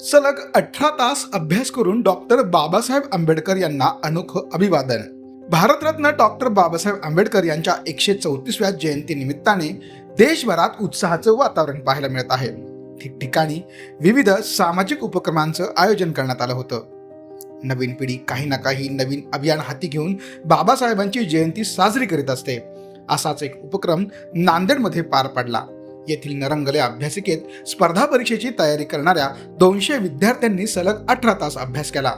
सलग 18 तास अभ्यास करून डॉक्टर बाबासाहेब आंबेडकर यांना अनोखं अभिवादन. भारतरत्न डॉक्टर बाबासाहेब आंबेडकर यांच्या 134व्या जयंती निमित्ताने देशभरात उत्साहाचं वातावरण पाहायला मिळत आहे. ठिकठिकाणी विविध सामाजिक उपक्रमांचं आयोजन करण्यात आलं होतं. नवीन पिढी काही ना काही नवीन अभियान हाती घेऊन बाबासाहेबांची जयंती साजरी करीत असते. असाच एक उपक्रम नांदेडमध्ये पार पडला. येथील नरंगले अभ्यासिकेत स्पर्धा परीक्षेची तयारी करणाऱ्या 200 विद्यार्थ्यांनी सलग 18 तास अभ्यास केला.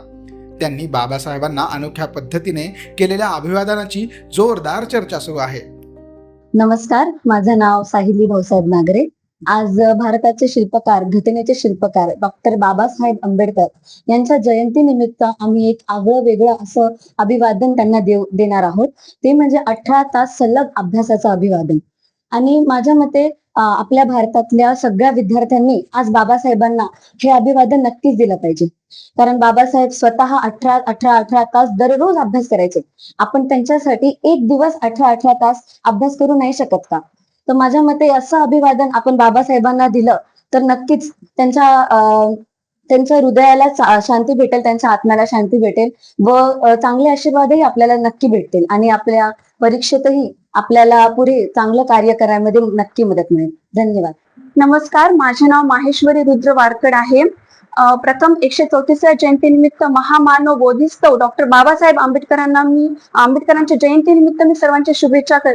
त्यांनी बाबासाहेबांना अनोख्या पद्धतीने केलेल्या अभिवादनाची जोरदार चर्चा सुरू आहे. नमस्कार, माझं नाव साहिली भाऊसाहेब नागरे. आज भारताचे शिल्पकार, घटनेचे शिल्पकार डॉक्टर बाबासाहेब आंबेडकर यांच्या जयंती निमित्त आम्ही एक आगळं वेगळं असं अभिवादन त्यांना देणार आहोत. ते म्हणजे 18 तास सलग अभ्यासाचं अभिवादन. आणि माझ्या मते आपल्या भारतातल्या सगळ्या विद्यार्थ्यांनी आज बाबासाहेबांना हे अभिवादन नक्कीच दिलं पाहिजे. कारण बाबासाहेब स्वतः 18 तास दररोज अभ्यास करायचे. आपण त्यांच्यासाठी एक दिवस 18 तास अभ्यास करू नाही शकत का? तर माझ्या मते असं अभिवादन आपण बाबासाहेबांना दिलं तर नक्कीच त्यांच्या हृदयाला शांती भेटेल, त्यांच्या आत्म्याला शांती भेटेल व चांगले आशीर्वादही आपल्याला नक्की भेटतील आणि आपल्या परीक्षेतही आपल्याला पुढे चांगलं कार्य करण्यामध्ये नक्की मदत मिळेल. धन्यवाद. नमस्कार, माझे नाव माहेश्वरी रुद्र वारकड आहे. प्रथम 134व्या जयंतीनिमित्त महामानव बोधिसत्व डॉक्टर बाबासाहेब आंबेडकरांच्या जयंतीनिमित्त मी सर्वांच्या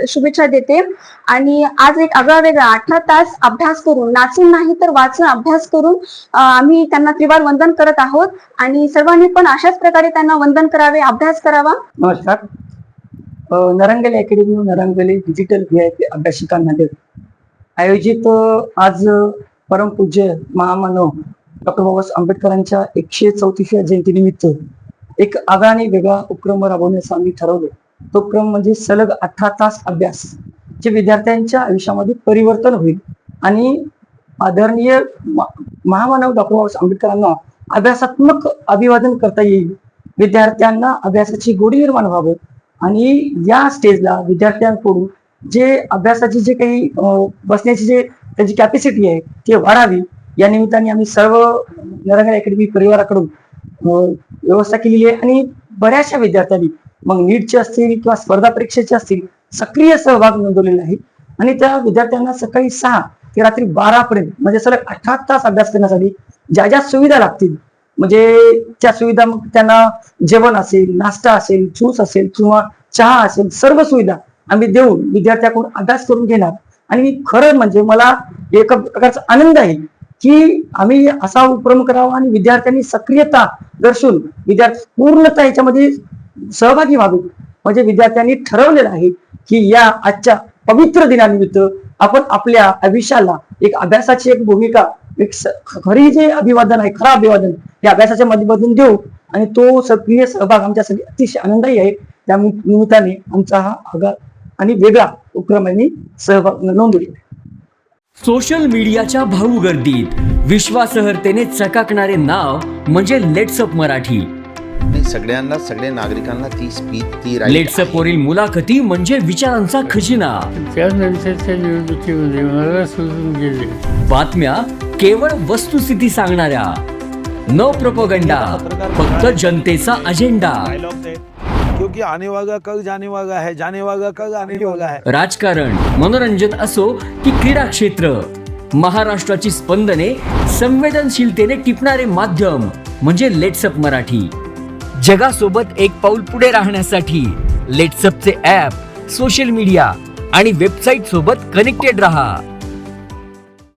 शुभेच्छा देते. आणि आज एक आगळा वेगळा 18 तास अभ्यास करून, नाचून नाही तर वाचून अभ्यास करून आम्ही त्यांना त्रिवार वंदन करत आहोत आणि सर्वांनी पण अशाच प्रकारे त्यांना वंदन करावे, अभ्यास करावा. नमस्कार, नरंगले अकॅडमी, नरंगले डिजिटल VIP अभ्यासिकांमध्ये आयोजित आज परमपूज्य महामानव डॉक्टर बाबासाहेब आंबेडकरांच्या 134व्या जयंतीनिमित्त एक आगळा आणि वेगळा उपक्रम राबवण्याचं आम्ही ठरवलं. तो उपक्रम म्हणजे सलग 18 तास अभ्यास, जे विद्यार्थ्यांच्या आयुष्यामध्ये परिवर्तन होईल आणि आदरणीय महामानव डॉक्टर बाबासाहेब आंबेडकरांना अभ्यासात्मक अभिवादन करता येईल. विद्यार्थ्यांना अभ्यासाची गोडी निर्माण व्हावं आणि या स्टेजला विद्यार्थ्यांकडून जे अभ्यासाची जे काही बसण्याची जे त्याची कॅपॅसिटी आहे ती वाढावी, या निमित्ताने आम्ही सर्व नरंगले अकॅडमी परिवाराकडून व्यवस्था केलेली आहे. आणि बऱ्याचशा विद्यार्थ्यांनी मग नीटचे असतील किंवा स्पर्धा परीक्षेचे असतील सक्रिय सहभाग नोंदवलेला आहे. आणि त्या विद्यार्थ्यांना सकाळी 6 ते रात्री 12 पर्यंत म्हणजे सलग 18 तास अभ्यास करण्यासाठी ज्या ज्या सुविधा लागतील, म्हणजे त्या सुविधा मग त्यांना जेवण असेल, नाश्ता असेल, ज्यूस असेल किंवा चहा असेल, सर्व सुविधा आम्ही देऊन विद्यार्थ्याकडून अभ्यास करून घेणार. आणि खरं म्हणजे मला एका प्रकारचा आनंद आहे की आम्ही असा उपक्रम करावा आणि विद्यार्थ्यांनी सक्रियता दर्शवून विद्यार्थी पूर्णतः याच्यामध्ये सहभागी व्हावे. म्हणजे विद्यार्थ्यांनी ठरवलेलं आहे की या आजच्या पवित्र दिनानिमित्त आपण आपल्या आयुष्याला एक अभ्यासाची एक भूमिका, एक खरी जे अभिवादन आहे, खरं अभिवादन हे अभ्यासाच्या माध्यमातून देऊ. आणि तो सक्रिय सहभाग आमच्यासाठी अतिशय आनंदही आहे. त्या निमित्ताने आमचा हा आगळा आणि वेगळा उपक्रमांनी सहभाग नोंदवला. सोशल मीडियाच्या भाऊ गर्दीत विश्वासार्हतेने चकाकणारे नाव म्हणजे लेट्सअप मराठी. सगळ्या नागरिकांना ती स्पीच, ती लेट्सअप वरील मुलाखती म्हणजे विचारांचा खजिना. त्यानंतरच्या निवडणुकीमध्ये मला सोडून गेले. बातम्या केवळ वस्तुस्थिती सांगणाऱ्या, न प्रोपगंडा, फक्त जनतेचा अजेंडा. क्योंकि आने वाला कल जाने वाला है, जाने वाला कल आने वाला है. राजकारण, मनोरंजन असो की क्रीडा क्षेत्र, महाराष्ट्राची स्पंदने संवेदनशीलतेने टिपणारे माध्यम म्हणजे लेट्सअप मराठी. जगासोबत एक पाऊल पुढे राहण्यासाठी लेट्सअपचे ॲप, सोशल मीडिया आणि वेबसाईट सोबत कनेक्टेड रहा.